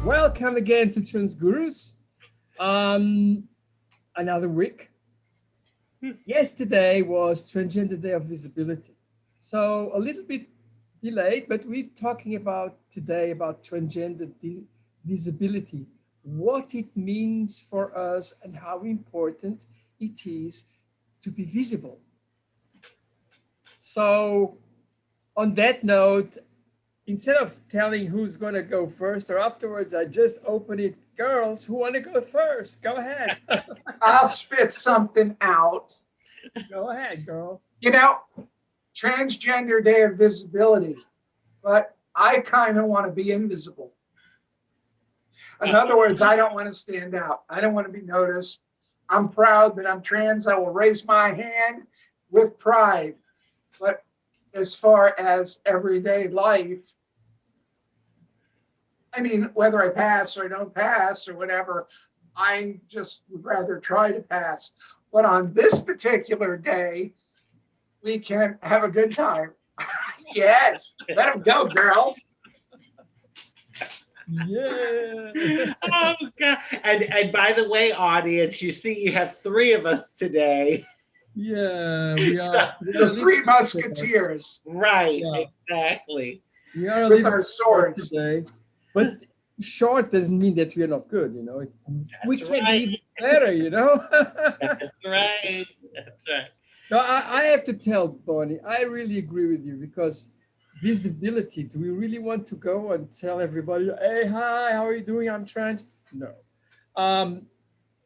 Welcome again to Transgurus. Um, another week. Yesterday was Transgender Day of Visibility. So a little bit delayed, but we're talking about today about transgender visibility, what it means for us and how important it is to be visible. So on that note, instead of telling who's going to go first or afterwards, I just open it. Girls, who want to go first? Go ahead. I'll spit something out. Go ahead, girl. You know, Transgender Day of Visibility, but I kind of want to be invisible. In other words, I don't want to stand out. I don't want to be noticed. I'm proud that I'm trans. I will raise my hand with pride. But as far as everyday life, I mean, whether I pass or I don't pass or whatever, I just would rather try to pass. But on this particular day, we can have a good time. Yes, let them go, girls. Yeah. Oh God! And by the way, audience, you see, you have three of us today. Yeah, we are. We are The a Three little short. Musketeers Right, Yeah, exactly. we are a with little our short swords. today, but short doesn't mean that we are not good. We That's can be right. even better. That's right. That's right. No, I have to tell Bonnie, I really agree with you because visibility, do we really want to go and tell everybody, hey, hi, how are you doing? I'm trans? No. Um,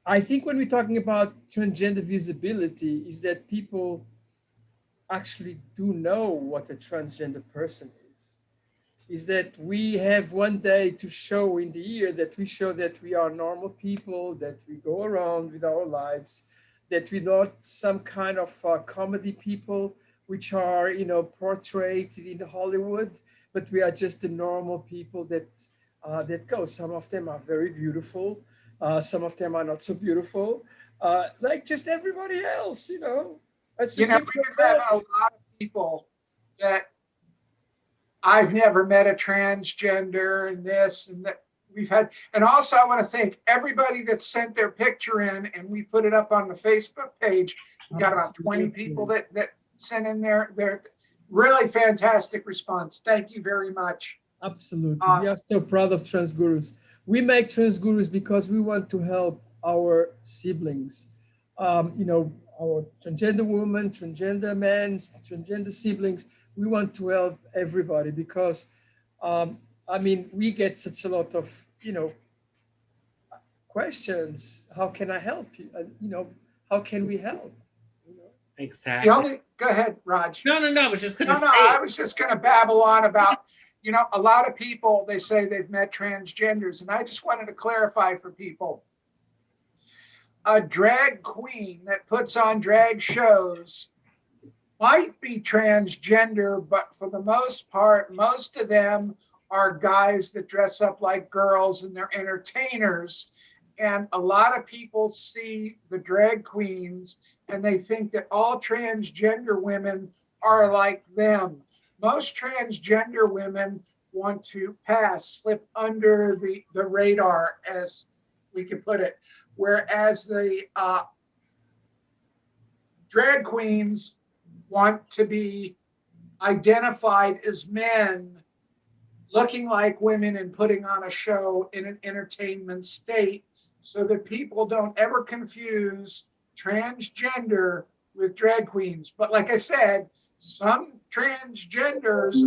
I think when we're talking about transgender visibility, is that people actually do know what a transgender person is. Is that we have one day to show in the year that we show that we are normal people, that we go around with our lives, that we're not some kind of comedy people which are, portrayed in Hollywood, but we are just the normal people that go. Some of them are very beautiful, some of them are not so beautiful, like just everybody else. It's You as know, simple we've as been having that. a lot of people that I've never met a transgender and this and that. We've had, and also I want to thank everybody that sent their picture in and we put it up on the Facebook page. We got about 20 people Absolutely. that sent in their really fantastic response. Thank you very much. Absolutely. Uh, We are so proud of Transgurus. We make Transgurus because we want to help our siblings. Our transgender women, transgender men, transgender siblings. We want to help everybody because, we get such a lot of, questions. How can I help you? How can we help? You know? the Exactly. only, go ahead, Raj. No, no, no. I was just gonna No, say no, I it. was just going to babble on about, a lot of people, they say they've met transgenders. And I just wanted to clarify for people a drag queen that puts on drag shows might be transgender, but for the most part, most of them are guys that dress up like girls and they're entertainers. And a lot of people see the drag queens and they think that all transgender women are like them. Most transgender women want to pass, slip under the radar, as we can put it. Whereas the drag queens want to be identified as men looking like women and putting on a show in an entertainment state so that people don't ever confuse transgender with drag queens. But like I said, some transgenders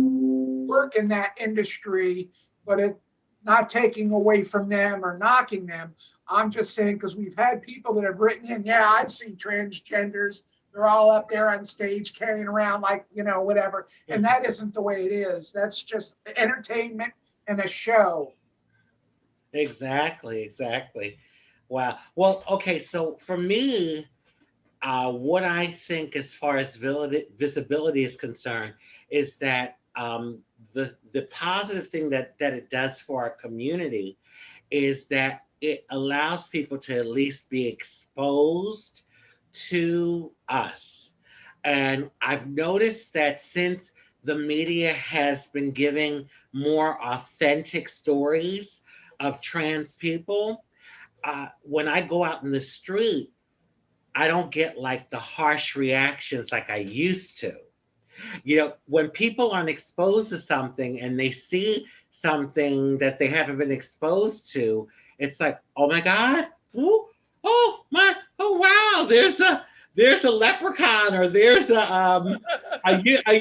work in that industry, but it not taking away from them or knocking them. I'm just saying because we've had people that have written in, yeah, I've seen transgenders. They're all up there on stage carrying around like, whatever. And that isn't the way it is. That's just entertainment and a show. Exactly, exactly. Wow. Well, okay. So for me, what I think, as far as visibility is concerned, is that the positive thing that it does for our community is that it allows people to at least be exposed to us. And I've noticed that since the media has been giving more authentic stories, of trans people, when I go out in the street, I don't get like the harsh reactions like I used to. You know, when people aren't exposed to something and they see something that they haven't been exposed to, it's like, oh my God, ooh, oh my, oh wow, there's a leprechaun, or there's a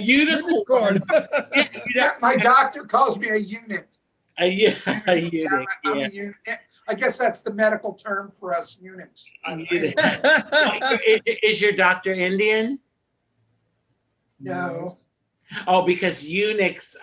unicorn. Unicorn. Yeah, you know, Yeah, my doctor calls me a eunuch. a Eunuch. Yeah, eunuch, I'm yeah, a eunuch. I guess that's the medical term for us eunuchs. a eunuch. Anyway, Well, is your doctor Indian? no. No. Oh, because eunuchs,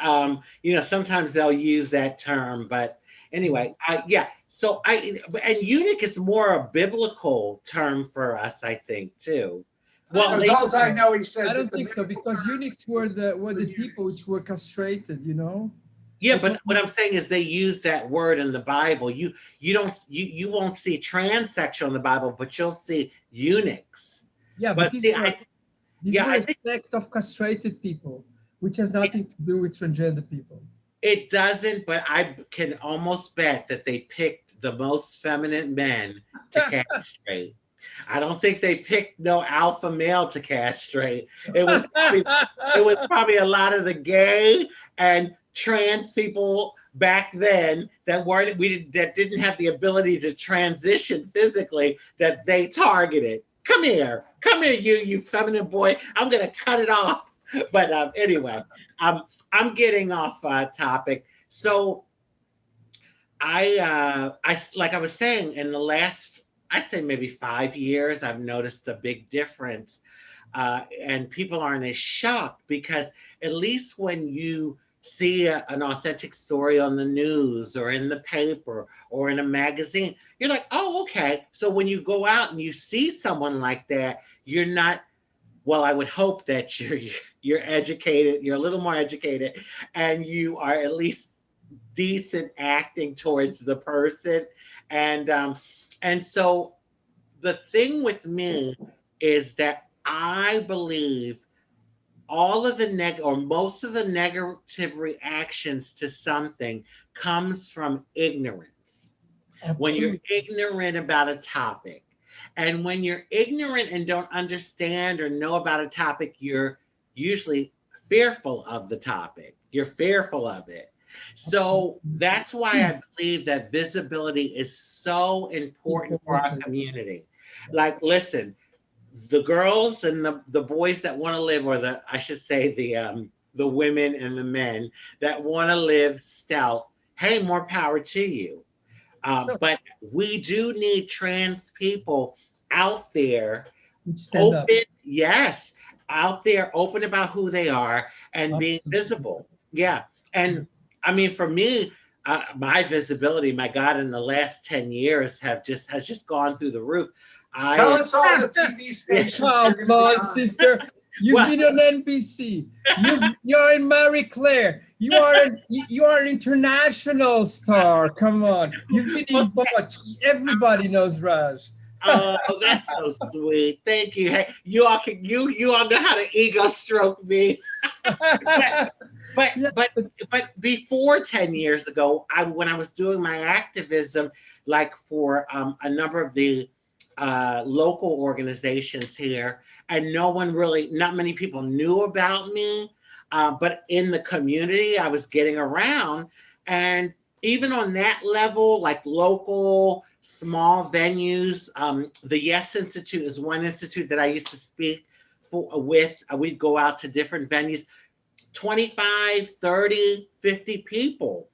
sometimes they'll use that term, but anyway, yeah. So and eunuch is more a biblical term for us, I think, too. I Well, don't Because think all I so. know, he I said that don't the think so medical because term eunuchs was were for the people eunuchs. which were castrated. You know. yeah, Like but when what I'm saying is they use that word in the Bible. You don't you won't see transsexual in the Bible, but you'll see eunuchs. yeah, but But see, these yeah, were I a think sect of castrated people, which has nothing to do with transgender people. it doesn't, but I can almost bet that they picked the most feminine men to castrate. I don't think they picked no alpha male to castrate. It was probably a lot of the gay and trans people back then that that didn't have the ability to transition physically that they targeted. Come here, you feminine boy. I'm gonna cut it off. But anyway, um, I'm getting off topic. So like I was saying, in the last, I'd say maybe 5 years, I've noticed a big difference, and people aren't as shocked because at least when you see an authentic story on the news or in the paper or in a magazine, you're like, oh, okay. So when you go out and you see someone like that, you're not. Well, I would hope that you're educated, you're a little more educated, and you are at least decent acting towards the person. And um and so the thing with me is that I believe all of the or most of the negative reactions to something comes from ignorance. When you're Absolutely. ignorant about a topic, and when you're ignorant and don't understand or know about a topic, you're usually fearful of the topic, you're fearful of it. So Absolutely. that's why I believe that visibility is so important for our Important. community. Like, listen, the girls and the boys that want to live, or the, I should say, the women and the men that want to live stealth, hey, more power to you. So But we do need trans people out there, we stand up. open, yes, out there, open about who they are and being Absolutely. visible. Yeah. And Absolutely. I mean, for me, my visibility, my God, in the last 10 years has just gone through the roof. Tell I, us all the TV stations you're Come going to be on, on. sister. You've well, been on NBC. You're in Marie Claire. You are an international star. Come on. You've been in well, Botch. Everybody knows Raj. oh, that's so sweet. Thank you. Hey, you all know how to ego stroke me. But but Yeah, but but before 10 years ago, when I was doing my activism, like for a number of the local organizations here, and not many people knew about me, but in the community I was getting around. And even on that level, like local small venues, the Yes Institute is one institute that I used to speak with. We'd go out to different venues, 25, 30, 50 people.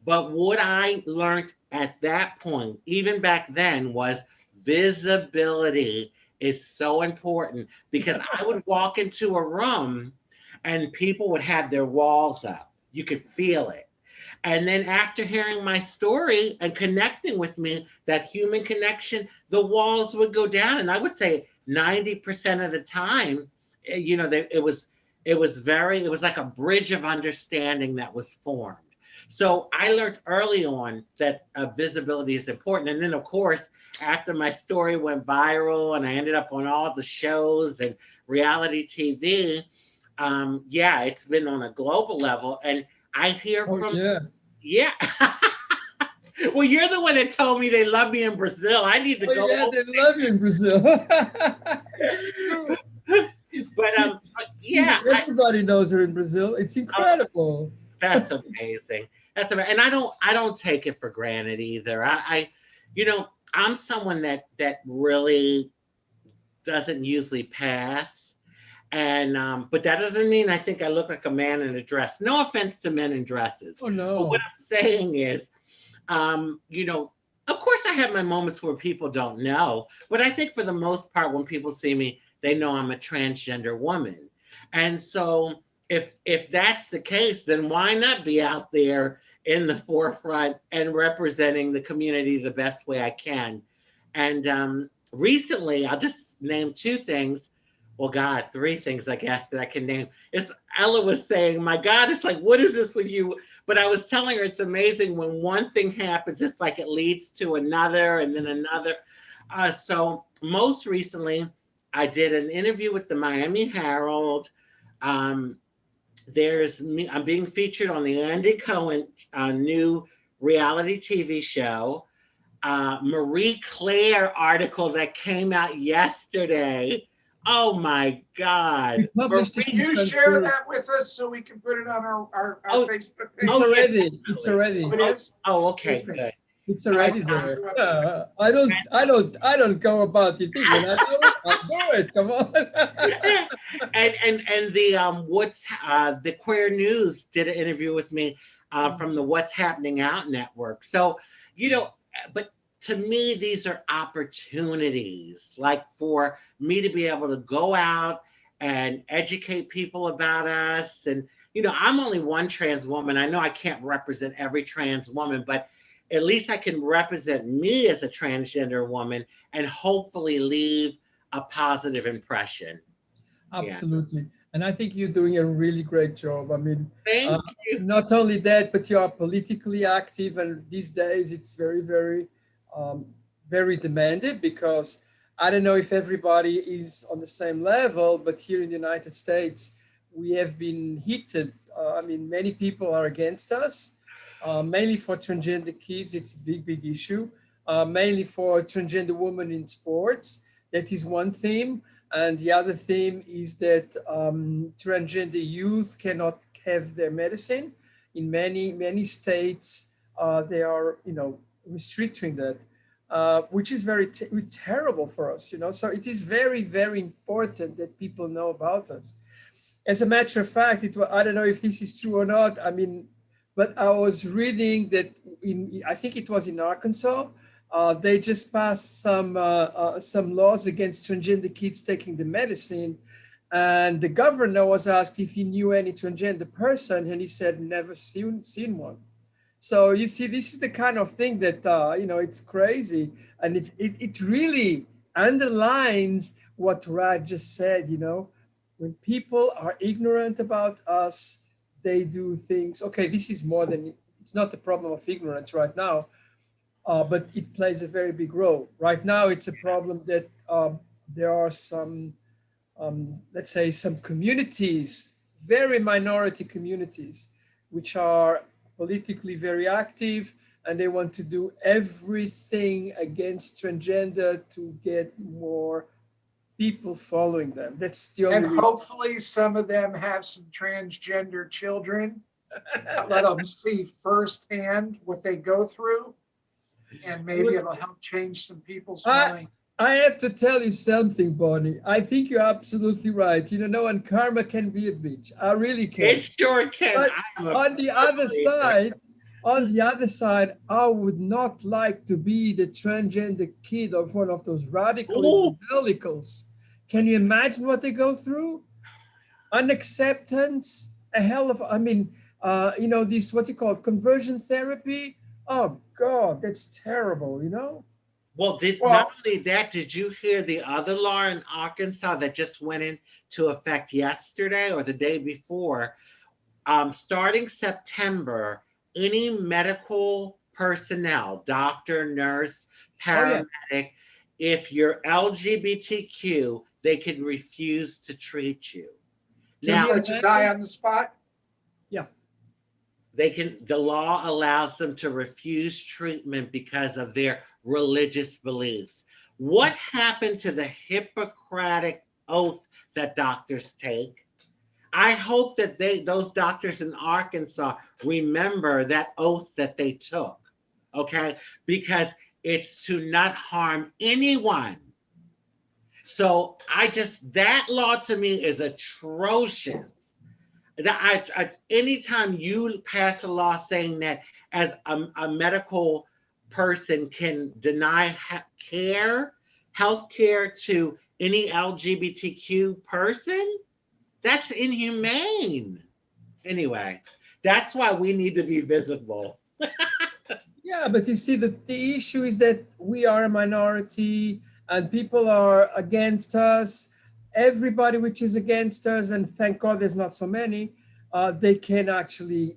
But what I learned at that point, even back then, was visibility is so important, because I would walk into a room and people would have their walls up. You could feel it. And then after hearing my story and connecting with me, that human connection, the walls would go down. And I would say 90% of the time, it was like a bridge of understanding that was formed. So I learned early on that visibility is important. And then, of course, after my story went viral and I ended up on all the shows and reality TV, yeah, it's been on a global level. And I hear oh from, yeah. yeah. Well, you're the one that told me they love me in Brazil. I need to Oh go yeah, over they love you in Brazil. It's true. there. But She, yeah, everybody knows her in Brazil. It's oh, incredible. that's amazing. That's amazing. And I don't take it for granted either. You know, I'm someone that really doesn't usually pass. And but that doesn't mean I think I look like a man in a dress. No offense to men in dresses. Oh But what no. I'm saying is, you know, of course I have my moments where people don't know, but I think for the most part, when people see me, they know I'm a transgender woman. And so if that's the case, then why not be out there in the forefront and representing the community the best way I can? And recently, I'll just name two things. Well, God, three things I guess that I can name. Is Ella was saying, "My God, it's like, what is this with you?" But I was telling her it's amazing when one thing happens, it's like it leads to another and then another. So most recently, I did an interview with the Miami Herald. Um, there's me. I'm being featured on the Andy Cohen new reality TV show. Marie Claire article that came out yesterday. Oh my We God, published it Can in Marie! you share Transgender. that with us so we can put it on our Oh, Facebook It's oh page? yeah, already. It's definitely. already. Oh, it is? Oh, okay, Excuse me. good. It's And already I there. interrupted. Yeah. I don't go about you think when I know it, I do it. Come on. And the what's the Queer News did an interview with me from the What's Happening Out network. So you know, but to me these are opportunities, like for me to be able to go out and educate people about us. And you know, I'm only one trans woman. I know I can't represent every trans woman, but at least I can represent me as a transgender woman and hopefully leave a positive impression. Yeah. Absolutely. And I think you're doing a really great job. I mean, uh, Thank you. not only that, but you are politically active. And these days it's um, very demanded because I don't know if everybody is on the same level, but here in the United States, we have been heated. I mean, many people are against us, mainly for transgender kids. It's a big, big issue. Mainly for transgender women in sports. That is one theme. And the other theme is that transgender youth cannot have their medicine. In many states, they are, restricting that, which is terrible for us, So it is very, very important that people know about us. As a matter of fact, I don't know if this is true or not. I mean, but I was reading that I think it was in Arkansas, they just passed some laws against transgender kids taking the medicine, and the governor was asked if he knew any transgender person, and he said never seen one. So you see, this is the kind of thing that it's crazy, and it really underlines what Raj just said. When people are ignorant about us, they do things. Okay, this is more than it's not a problem of ignorance right now, but it plays a very big role. Right now, it's a problem that there are some, let's say, some communities, very minority communities, which are politically very active, and they want to do everything against transgender to get more people following them. That's the And only reason. hopefully some of them have some transgender children. Let them see firsthand what they go through, and maybe it'll help change some people's I, mind. I have to tell you something, Bonnie. I think you're absolutely right. No, and karma can be a bitch. I really It can. sure can. But I'm a on the firm other believer. side, on the other side, I would not like to be the transgender kid of one of those radical Ooh, evangelicals. Can you imagine what they go through? Unacceptance, a hell of, I mean, this, what you call it, conversion therapy. Oh God, that's terrible. well, did not Well, only that, did you hear the other law in Arkansas that just went into effect yesterday or the day before? Starting September, any medical personnel, doctor, nurse, Oh yeah, paramedic, if you're LGBTQ, they can refuse to treat you. can Now, just you let you die imagine? on the spot. Yeah. The law allows them to refuse treatment because of their religious beliefs. What happened to the Hippocratic oath that doctors take? I hope that those doctors in Arkansas remember that oath that they took. Okay? Because it's to not harm anyone. So that law to me is atrocious. Anytime you pass a law saying that as a medical person can deny health care to any LGBTQ person, that's inhumane. Anyway, that's why we need to be visible. Yeah, but you see, the issue is that we are a minority and people are against us. Everybody which is against us, and thank God there's not so many, they can actually,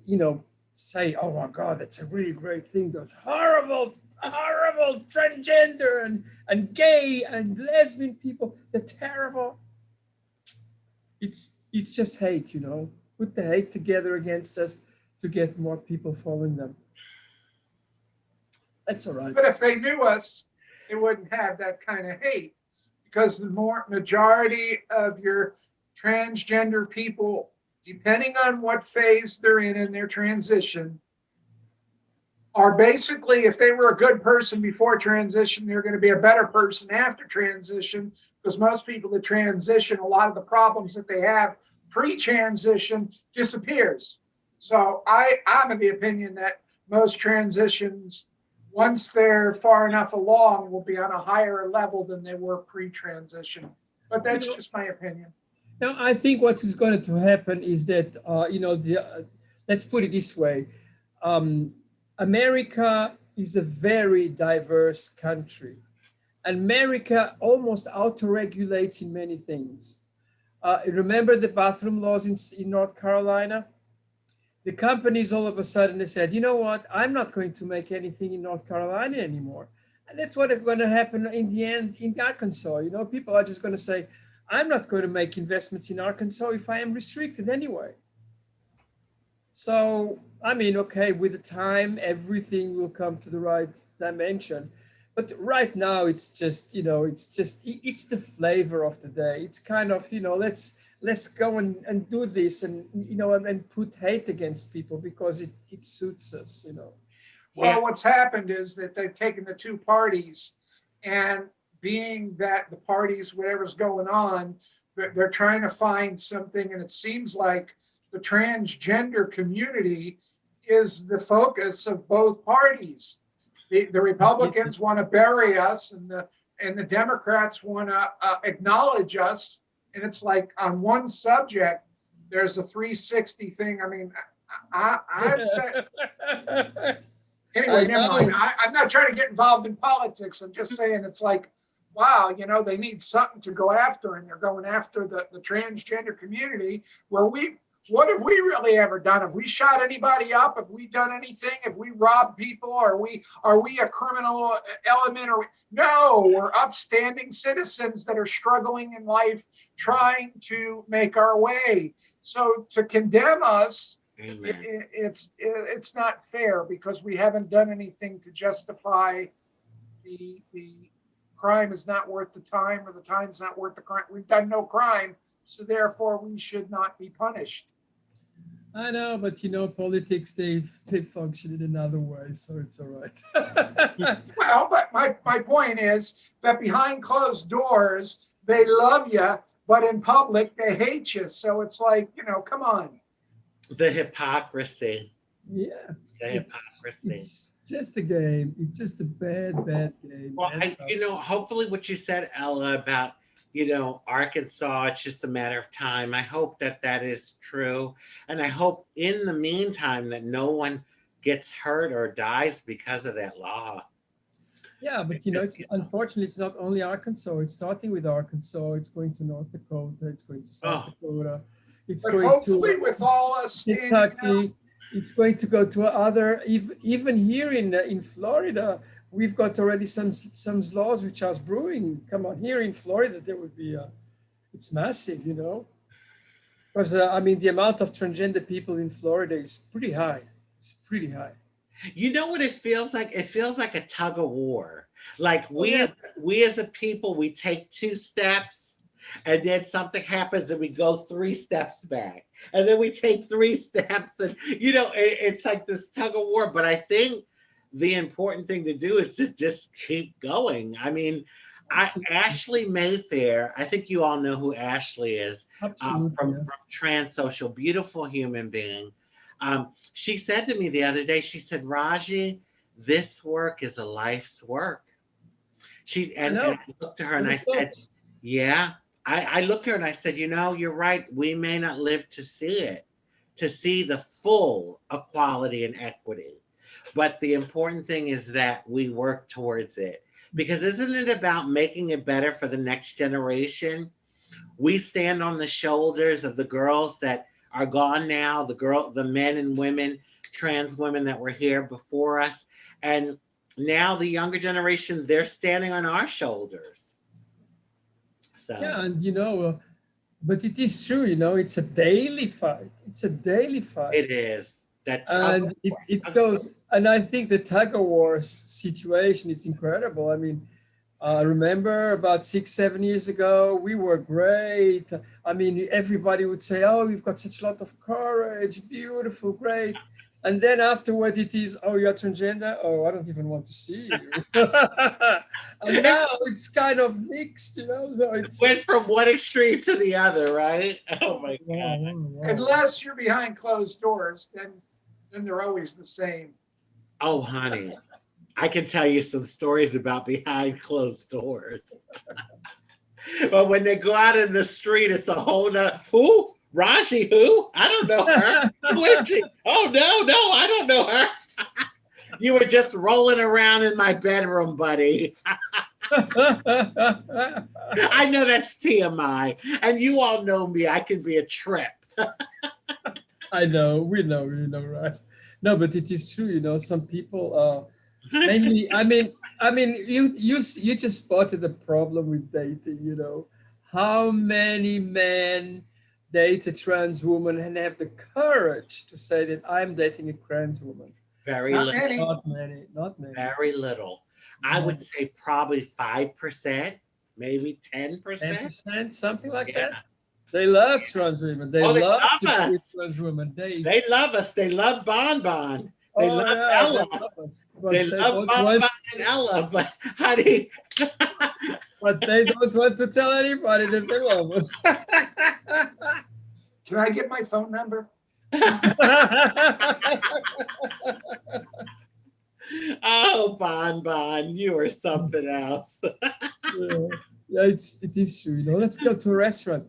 say, oh my God, that's a really great thing. Those horrible, horrible transgender and gay and lesbian people, they're terrible. It's just hate, Put the hate together against us to get more people following them. That's all right. But if they knew us, they wouldn't have that kind of hate, because the majority of your transgender people, depending on what phase they're in their transition, are basically, if they were a good person before transition, they're going to be a better person after transition, because most people that transition, a lot of the problems that they have pre-transition disappears. So I'm of the opinion that most transitions, once they're far enough along, will be on a higher level than they were pre-transition. But that's just my opinion. Now, I think what is going to happen is that, let's put it this way. America is a very diverse country. America almost auto-regulates in many things. Remember the bathroom laws in North Carolina? The companies all of a sudden they said, you know what, I'm not going to make anything in North Carolina anymore. And that's what is going to happen in the end in Arkansas. People are just going to say, I'm not going to make investments in Arkansas if I am restricted anyway. So, okay, with the time, everything will come to the right dimension. But right now, it's just, it's the flavor of the day. It's kind of, let's go and do this and put hate against people because it suits us. Well, what's happened is that they've taken the two parties, and being that the parties, whatever's going on, they're trying to find something, and it seems like the transgender community is the focus of both parties. The Republicans want to bury us, and the Democrats want to acknowledge us. And it's like on one subject, there's a 360 thing. I've said. Anyway, never mind. I'm not trying to get involved in politics. I'm just saying it's like, wow, they need something to go after, and they're going after the transgender community. Well, what have we really ever done? Have we shot anybody up? Have we done anything? Have we robbed people? Are we a criminal element? No, we're upstanding citizens that are struggling in life, trying to make our way. So to condemn us, it's not fair, because we haven't done anything to justify the crime is not worth the time, or the time's not worth the crime. We've done no crime, so therefore we should not be punished. I know, but politics, they function in another way, so it's all right. Well, but my point is that behind closed doors, they love you, but in public, they hate you. So it's like, come on. The hypocrisy. Yeah. The hypocrisy. It's just a game. It's just a bad game. Well, hopefully what you said, Ella, about Arkansas, it's just a matter of time. I hope that is true. And I hope in the meantime that no one gets hurt or dies because of that law. Yeah, but unfortunately, it's not only Arkansas. It's starting with Arkansas. It's going to North Dakota. It's going to South Dakota. It's but going hopefully to with all us Kentucky. It's going to go to other, even here in Florida. We've got already some laws which are brewing. Come on, here in Florida, there would be it's massive, because the amount of transgender people in Florida is pretty high. It's pretty high. You know what it feels like? It feels like a tug of war. Like Oh yeah. we as a people, we take two steps, and then something happens and we go three steps back. And then we take three steps, and it's like this tug of war. But I think the important thing to do is to just keep going. I mean, Absolutely. Ashley Mayfair, I think you all know who Ashley is, Absolutely. from Yeah. Trans Social, beautiful human being. She said to me the other day, she said, Raji, this work is a life's work. I And know. I looked to her and Never I said, stops. yeah. I looked at her and I said, you're right. We may not live to see it, to see the full equality and equity. But the important thing is that we work towards it. Because isn't it about making it better for the next generation? We stand on the shoulders of the girls that are gone now, the men and women, trans women that were here before us. And now the younger generation, they're standing on our shoulders. So Yeah, and but it is true, it's a daily fight. It's a daily fight. it is. That's And it goes, and I think the tug of war situation is incredible. I mean, I remember about 6, 7 years ago, we were great. I mean, everybody would say, "Oh, we've got such a lot of courage, beautiful, great." And then afterward, it is, "Oh, you're transgender. Oh, I don't even want to see you." And now it's kind of mixed, So it's went from one extreme to the other, right? Oh my wow, God. wow, wow. Unless you're behind closed doors, then they're always the same. Oh, honey, I can tell you some stories about behind closed doors. But when they go out in the street, it's a whole nother. Who? Raji? Who? I don't know her. Who is she? Oh no, no, I don't know her. You were just rolling around in my bedroom, buddy. I know that's TMI, and you all know me. I can be a trip. I know, we know, right? No, but it is true, some people mainly, I mean, you just spotted the problem with dating, How many men date a trans woman and have the courage to say that I'm dating a trans woman? Very Not little. many. Not many, not many. Very little. I No. would say probably 5%, maybe 10%, 10%. something like Yeah. that. They love trans women. They Oh, they love love to be with us. trans women. They love us. They love Bon Bon. They Oh love yeah, they Ella. love us, They but they love don't Bon want, Bon and Ella. But honey, to tell anybody that they love us. Can I get my phone number? oh Bon Bon, you are something else. Yeah, yeah, it is true. Let's go to a restaurant.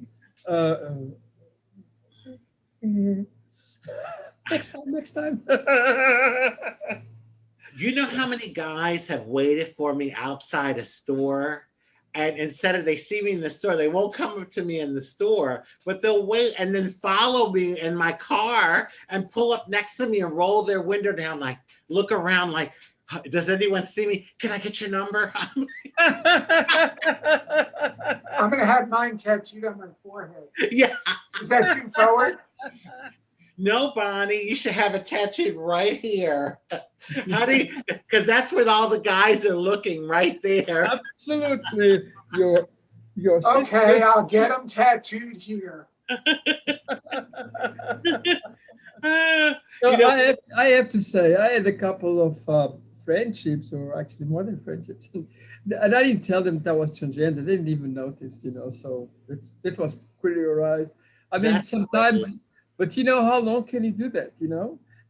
Okay. Mhm. Next time, next time. You know how many guys have waited for me outside a store? And instead of they see me in the store, they won't come up to me in the store, but they'll wait and then follow me in my car and pull up next to me and roll their window down, like look around, like, does anyone see me? Can I get your number? I'm going to have mine tattooed on my forehead. yeah. Is that too forward? No, Bonnie, you should have it tattooed right here. Honey, because that's what all the guys are looking right there. Absolutely, your Okay, sister. I'll get them tattooed here. No, you know, I have to say, I had a couple of friendships, or actually more than friendships, and I didn't tell them that I was transgender. They didn't even notice, So that was pretty all right. I mean, that's lovely. sometimes, but how long can you do that,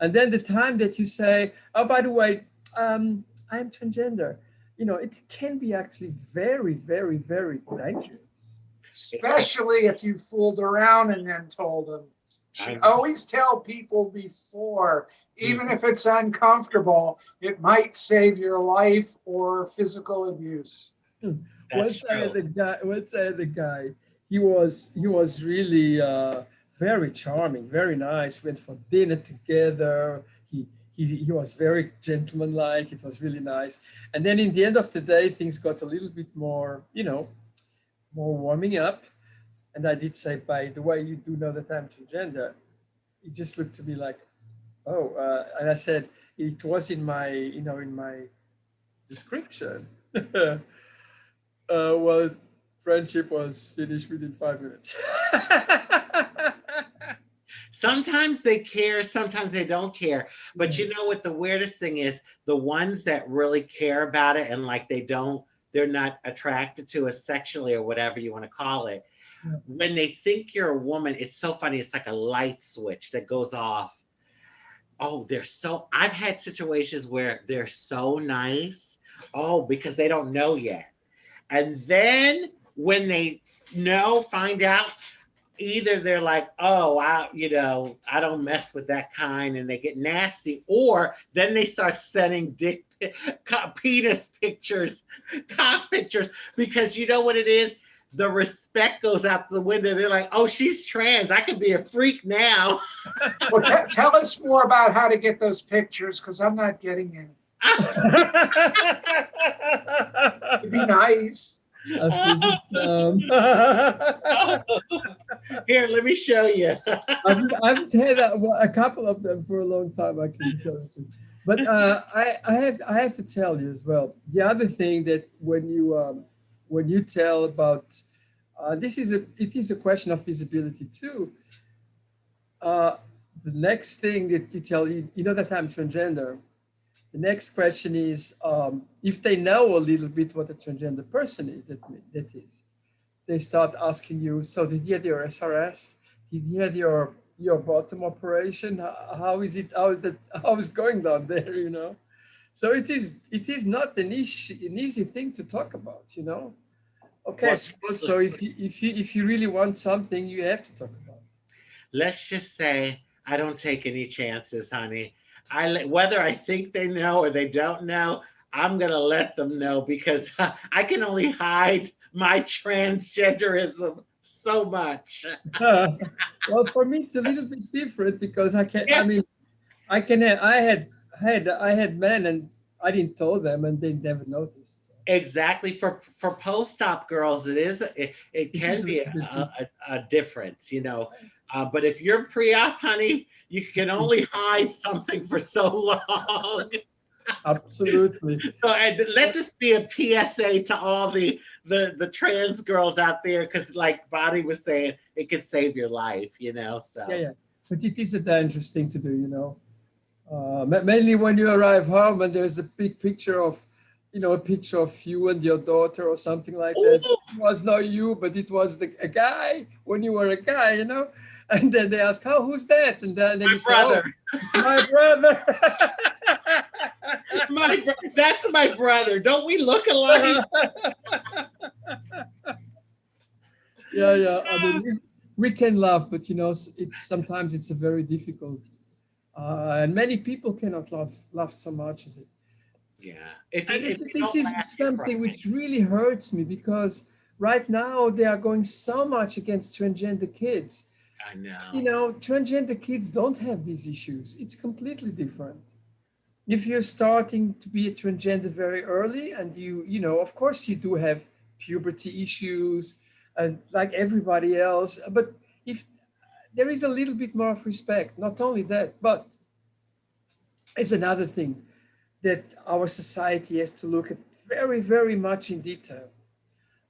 And then the time that you say, "Oh, by the way, I'm transgender," it can be actually very, very, very dangerous. Especially if you fooled around and then told them. Should always tell people before, even if it's uncomfortable, it might save your life or physical abuse. That's true. Once I had a guy. He was really very charming, very nice. Went for dinner together. He was very gentlemanlike. It was really nice. And then in the end of the day, things got a little bit more, more warming up. And I did say, by the way, you do know that I'm transgender. He just looked to me like, Oh, and I said it was in my, in my description. Well, friendship was finished within 5 minutes. Sometimes they care, sometimes they don't care. But Yeah, you know what the weirdest thing is? The ones that really care about it and like they're not attracted to us sexually or whatever you want to call it. yeah. When they think you're a woman, it's so funny. It's like a light switch that goes off. Oh, I've had situations where they're so nice. Oh, because they don't know yet. And then when they find out, either they're like, oh, I don't mess with that kind, and they get nasty, or then they start sending penis pictures, cock pictures, because you know what it is? The respect goes out the window. They're like, oh, she's trans. I could be a freak now. Well, tell us more about how to get those pictures because I'm not getting any. It'd be nice. I see the Here, let me show you. I've had a couple of them for a long time, actually, to tell the truth. But I have to tell you as well. The other thing that when you tell about it is a question of visibility too. Uh, the next thing that you tell you know that I'm transgender. The next question is if they know a little bit what a transgender person is. That is, they start asking you. So did you have your SRS? Did you have your bottom operation? How is it? How is going down there? So it is not an easy thing to talk about. Okay, Well, so if you really want something, you have to talk about it. let's just say I don't take any chances, honey. Whether I think they know or they don't know, I'm gonna let them know because I can only hide my transgenderism so much. Well, for me, it's a little bit different because I can. I Yeah, mean, I can. I had men, and I didn't tell them, and they never noticed. So exactly. For post-op girls, it it can is a be little bit different. a difference, you know. But if you're pre-op, honey, you can only hide something for so long. Absolutely. So, and let this be a PSA to all the trans girls out there, because like Bonnie was saying, it could save your life, you know. Yeah, So yeah. But it is a dangerous thing to do. Mainly when you arrive home and there's a big picture of, a picture of you and your daughter or something like that. ooh, It was not you, but it was a guy when you were a guy. And then they ask, "Oh, who's that?" And then my you say, brother, "Oh, it's my brother." that's my brother. Don't we look alike? Yeah, yeah. I mean, we can laugh, but it's sometimes it's a very difficult, and many people cannot laugh so much as it. Yeah. And If you this don't is laugh, you cry. something which really hurts me because right now they are going so much against transgender kids. I know. Transgender kids don't have these issues. It's completely different. If you're starting to be a transgender very early and of course you do have puberty issues and like everybody else, but if there is a little bit more of respect, not only that, but it's another thing that our society has to look at very, very much in detail.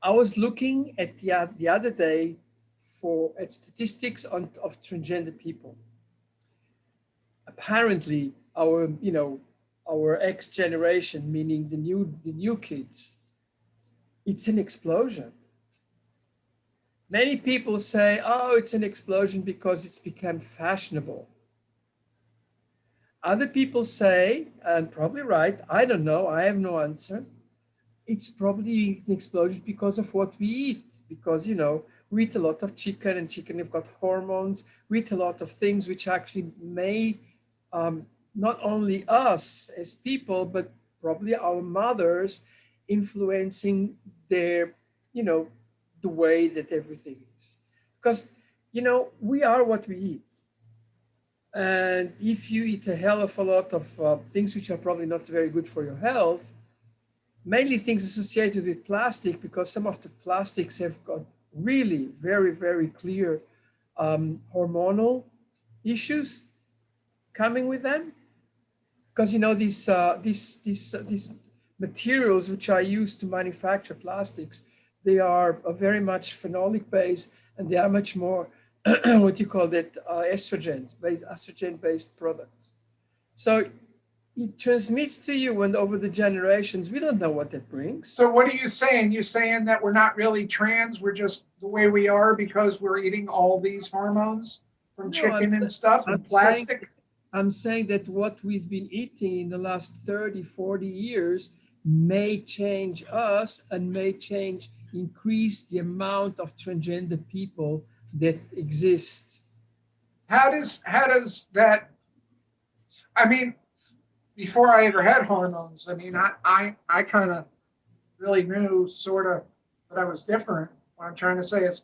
I was looking at the other day at statistics of transgender people. Apparently, our X generation, meaning the new kids, it's an explosion. Many people say, "Oh, it's an explosion because it's become fashionable." Other people say, and probably right, I don't know, I have no answer, it's probably an explosion because of what we eat. Because we eat a lot of chicken, and chicken have got hormones. We eat a lot of things which actually may not only us as people, but probably our mothers influencing their, you know, the way that everything is. Because we are what we eat. And if you eat a hell of a lot of things which are probably not very good for your health, mainly things associated with plastic, because some of the plastics have got really very, very clear hormonal issues, coming with them, because these materials which are used to manufacture plastics, they are very much phenolic based, and they are much more what you call that, estrogen based products. So it transmits to you, and over the generations, we don't know what that brings. So what are you saying? You're saying that we're not really trans, we're just the way we are because we're eating all these hormones from No, chicken and stuff and I'm saying plastic? I'm saying that what we've been eating in the last 30, 40 years may change us, and may increase the amount of transgender people that exist. How does that, I mean, before I ever had hormones, I mean, I kind of really knew sort of that I was different. What I'm trying to say is,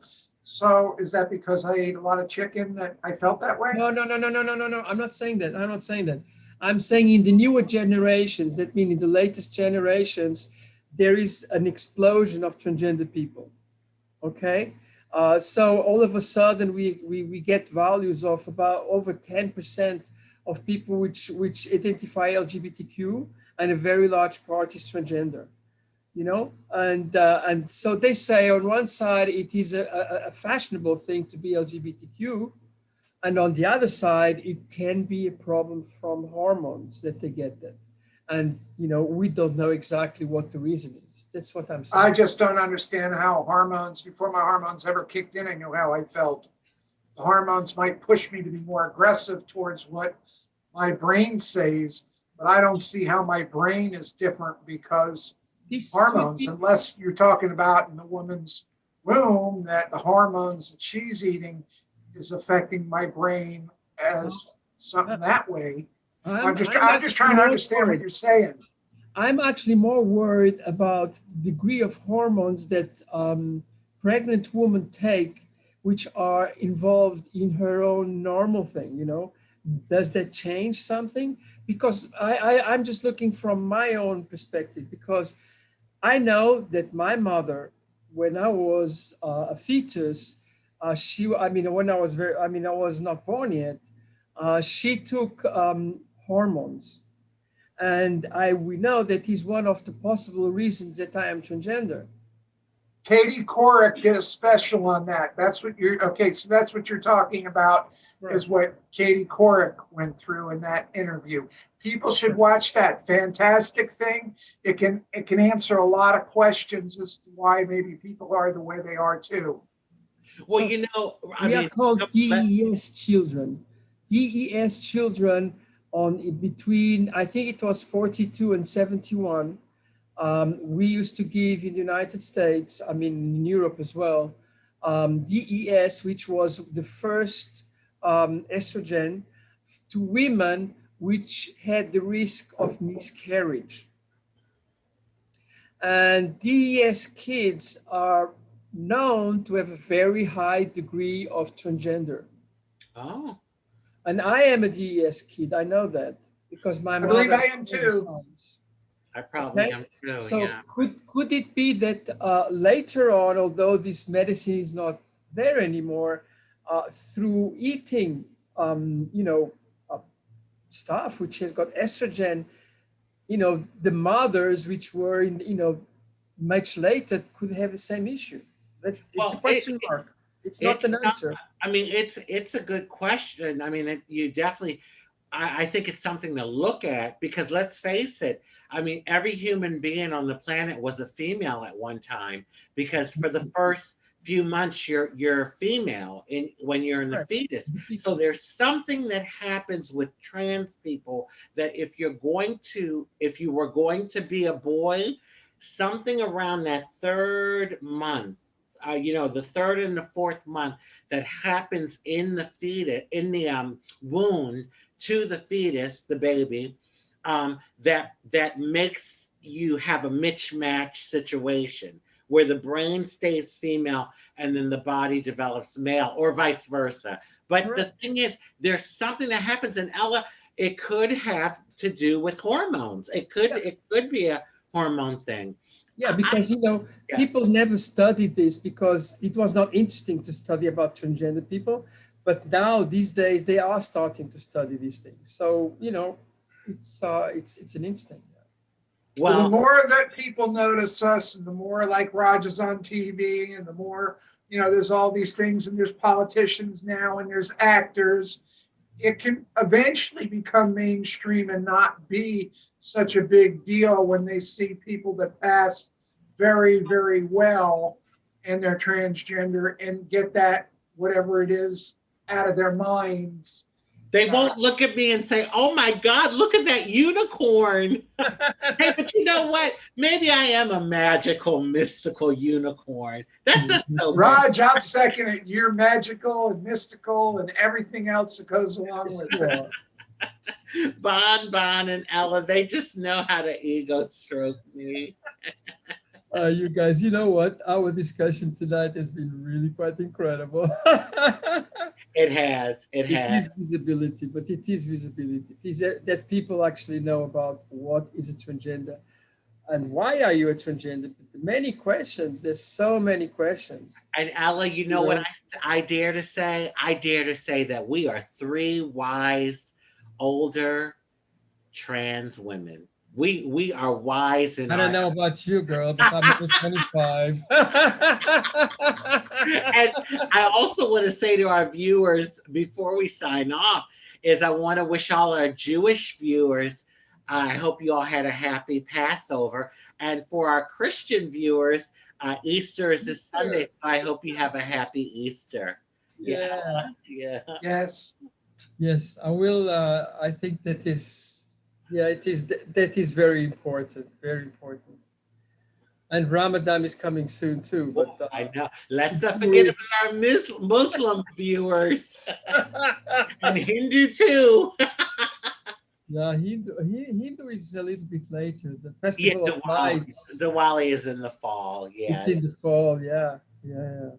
so is that because I ate a lot of chicken that I felt that way? No, no, no, no, no, no, no, no. I'm not saying that. I'm not saying that. I'm saying in the newer generations, that means in the latest generations, there is an explosion of transgender people. Okay. So all of a sudden we get values of about over 10% of people which identify LGBTQ, and a very large part is transgender, and so they say on one side it is a fashionable thing to be LGBTQ, and on the other side it can be a problem from hormones that they get that, and we don't know exactly what the reason is. That's what I'm I saying. just don't understand how hormones, before my hormones ever kicked in, I knew how I felt. The hormones might push me to be more aggressive towards what my brain says, but I don't see how my brain is different because This would hormones, be unless you're talking about in the woman's womb that the hormones that she's eating is affecting my brain well, as something that way. I'm I'm just actually trying to more understand what worried. you're saying. I'm actually more worried about the degree of hormones that pregnant women take, which are involved in her own normal thing. Does that change something? Because I'm just looking from my own perspective, because I know that my mother, when I was a fetus, when I was I was not born yet, she took hormones, and we know that is one of the possible reasons that I am transgender. Katie Couric did a special on that. That's what you're okay. So that's what you're talking about Right. is what Katie Couric went through in that interview. People should Right. watch that. Fantastic thing. It can answer a lot of questions as to why maybe people are the way they are too. Well, So I we are mean, called let, DES children. DES children on between, I think it was 42 and 71. We used to give in the United States, in Europe as well, DES, which was the first estrogen to women which had the risk of miscarriage. And DES kids are known to have a very high degree of transgender. oh, And I am a DES kid. I know that because my I believe mother I had am all the too. signs. I probably Okay. am too. So Yeah. could it be that later on, although this medicine is not there anymore, through eating, uh, stuff which has got estrogen, the mothers which were in, much later could have the same issue? That it's a Well, question mark. It's not it's an not. answer. I mean, it's a good question. I mean, you definitely. I think it's something to look at because let's face it. I mean, every human being on the planet was a female at one time because for the first few months you're female in when you're in the Correct. fetus. The So fetus. there's something that happens with trans people that if you were going to be a boy, something around that third month, the third and the fourth month that happens in the fetus, in the wound to the fetus, the baby, that makes you have a mismatch situation where the brain stays female and then the body develops male or vice versa. But the Correct. thing is, there's something that happens in Ella. It could have to do with hormones. It could Yeah. it could be a hormone thing. Yeah, I because yeah. people never studied this because it was not interesting to study about transgender people. But now these days they are starting to study these things. So it's an instinct. Well, the Well, more that people notice us, and the more like Rogers on TV, and the more, there's all these things, and there's politicians now, and there's actors, it can eventually become mainstream and not be such a big deal when they see people that pass very, very well and they're transgender and get that, whatever it is, out of their minds. they won't look at me and say, "Oh my God, look at that unicorn." Hey, but you know what? Maybe I am a magical, mystical unicorn. That's just so much. Raj, I'll second it. You're magical and mystical and everything else that goes along with it. Bon and Ella, they just know how to ego stroke me. You guys, you know what? Our discussion tonight has been really quite incredible. It has. It It has. is visibility, but it is visibility. It is that people actually know about what is a transgender and why are you a transgender. Many questions. There's so many questions. And Ella, you You know what know, I dare to say? I dare to say that we are three wise, older trans women. We are wise in I don't our. know about you, girl, but I'm over 25. And I also want to say to our viewers before we sign off is I want to wish all our Jewish viewers, I hope you all had a happy Passover. And for our Christian viewers, Easter is this Sunday. So I hope you have a happy Easter. Yeah, Yeah. yeah. Yes. Yes, I will. I think that is, yeah, it is. That is very important. Very important. And Ramadan is coming soon too. Oh, But I know. Let's not forget about our Muslim viewers and Hindu too. yeah, Hindu is a little bit later. The Yeah, Festival of Diwali. Lights. Diwali is in the fall. It's Yeah. in the fall. Yeah, yeah, yeah.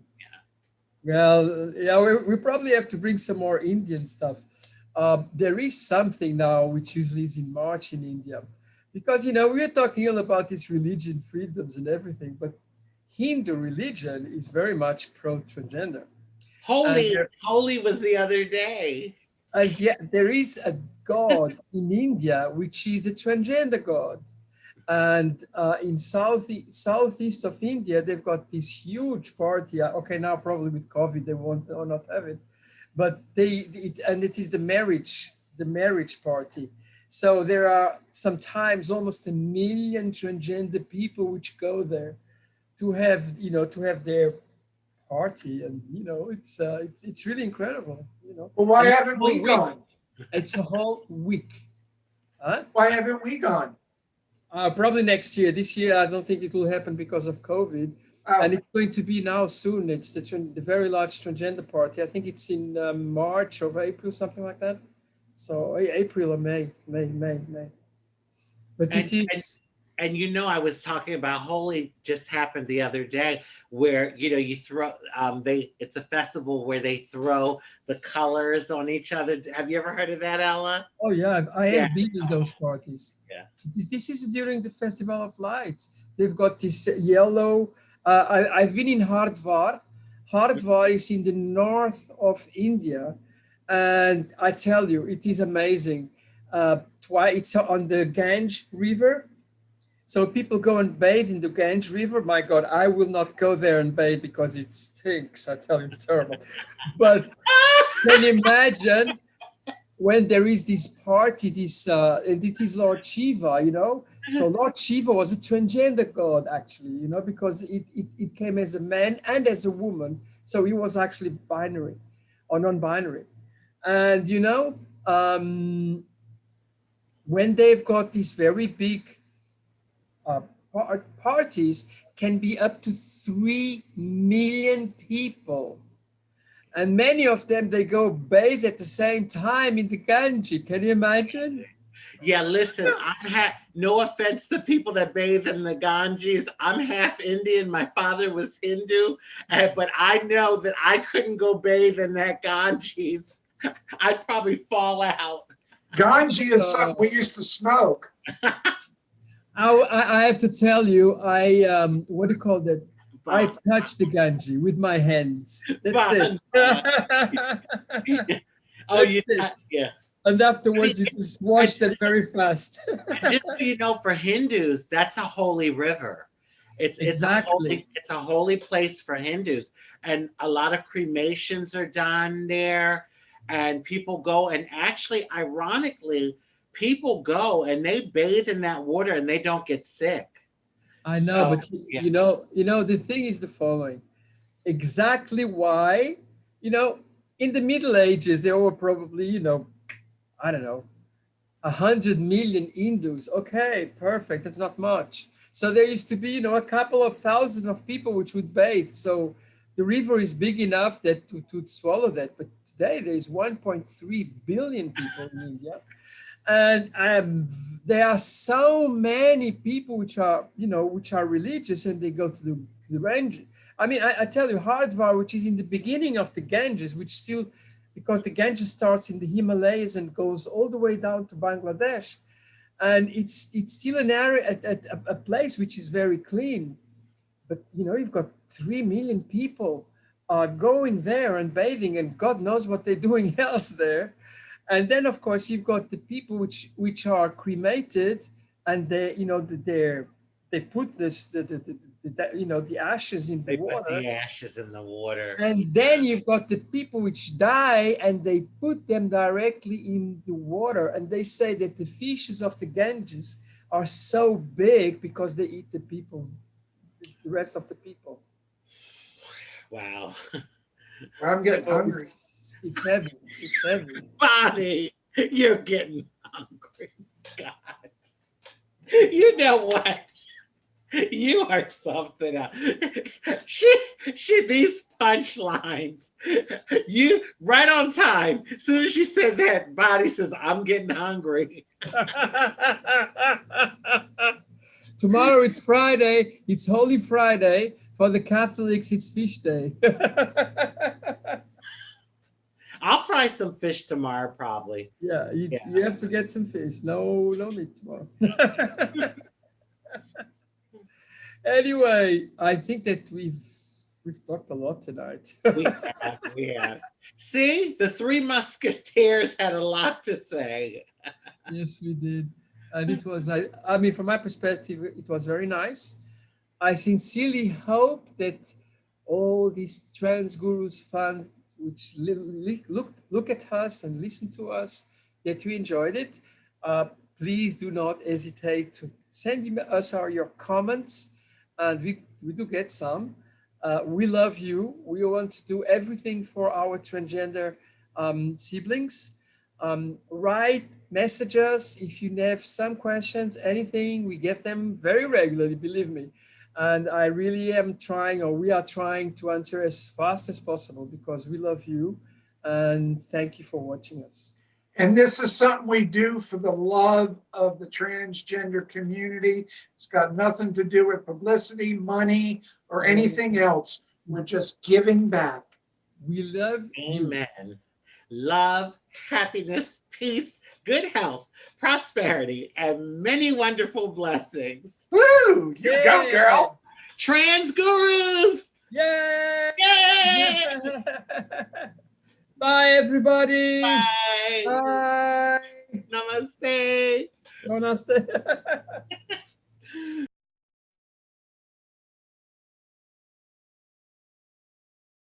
Well, yeah, we probably have to bring some more Indian stuff. There is something now which usually is in March in India, because we're talking all about these religion freedoms and everything, but Hindu religion is very much pro transgender, and Holy was the other day. yet there is a god in India which is a transgender god. And in southeast of India, they've got this huge party. Okay, now probably with COVID, they won't or not have it, but it is the marriage party. So there are sometimes almost 1 million transgender people which go there to have their party, and it's really incredible. Well, why And it's a haven't we whole week. gone? It's a whole week. Huh? Why haven't we gone? Probably next year. This year, I don't think it will happen because of COVID. Oh, And it's going to be now soon. It's the very large transgender party. I think it's in March or April, something like that. So April or May. But And it is, I was talking about Holy just happened the other day where you throw they it's a festival where they throw the colors on each other. Have you ever heard of that, Ella? oh yeah, I Yeah. have been in those parties. Yeah. This is during the Festival of Lights. They've got this yellow. I've been in Hardwar. Hardwar is in the north of India, and I tell you, it is amazing. It's on the Gange River, so people go and bathe in the Gange River. My God, I will not go there and bathe because it stinks. I tell you, it's terrible. But can you imagine when there is this party, and it is Lord Shiva. So Lord Shiva was a transgender god, actually, because it came as a man and as a woman. So he was actually binary or non-binary. And, when they've got these very big uh, parties, can be up to 3 million people. And many of them, they go bathe at the same time in the Ganges. Can you imagine? Yeah, listen, no offense to people that bathe in the Ganges. I'm half Indian. My father was Hindu, but I know that I couldn't go bathe in that Ganges. I'd probably fall out. Ganji is something we used to smoke. I have to tell you, what do you call that? I've touched the Ganges with my hands. That's it. Banda. Oh, That's it. yeah. And I mean, afterwards, you just and wash them very fast. just so you know, for Hindus, that's a holy river. Exactly. It's a holy place for Hindus, and a lot of cremations are done there, and people go and actually, ironically, people go and they bathe in that water and they don't get sick. I know, So but yeah, the thing is the following. Exactly why, you know, in the Middle Ages, there were probably, I don't know, 100 million Hindus. Okay, perfect. That's not much. So there used to be, a couple of thousand of people which would bathe. So the river is big enough that to swallow that. But today there is 1.3 billion people in India, and there are so many people which are religious, and they go to the Ganges. I mean, I tell you, Hardwar, which is in the beginning of the Ganges, which still, because the Ganges starts in the Himalayas and goes all the way down to Bangladesh, and it's still an area, a place which is very clean. But you've got 3 million people going there and bathing, and God knows what they're doing else there. And then, of course, you've got the people which are cremated, and they put the ashes in the they put water. the ashes in the water. And then you've got the people which die, and they put them directly in the water. And they say that the fishes of the Ganges are so big because they eat the people, the rest of the people. Wow, I'm getting So hungry. it's heavy. It's heavy. Bonnie, you're getting hungry. God, you know what? You are something else. These punchlines. You right on time. As soon as she said that, Bonnie says, "I'm getting hungry." Tomorrow it's Friday. It's Holy Friday. For the Catholics, it's fish day. I'll fry some fish tomorrow, probably. Yeah, Yeah. you have to get some fish. No meat tomorrow. Anyway, I think that we've talked a lot tonight. We have. See, the Three Musketeers had a lot to say. Yes, we did. And it was, I mean, from my perspective, it was very nice. I sincerely hope that all these trans gurus fans which look at us and listen to us, that you enjoyed it. Uh, Please do not hesitate to send us your comments, and we do get some. We love you. We want to do everything for our transgender siblings. Write messages if you have some questions, anything. We get them very regularly, believe me. And I really am trying, or we are trying to answer as fast as possible because we love you. And thank you for watching us. And this is something we do for the love of the transgender community. It's got nothing to do with publicity, money, or anything else. We're just giving back. We love you. Amen. Love, happiness, peace, good health, prosperity, and many wonderful blessings. Woo! You go, girl. Trans gurus! Yay! Yay! Bye, everybody. Bye. Bye. Namaste. Namaste.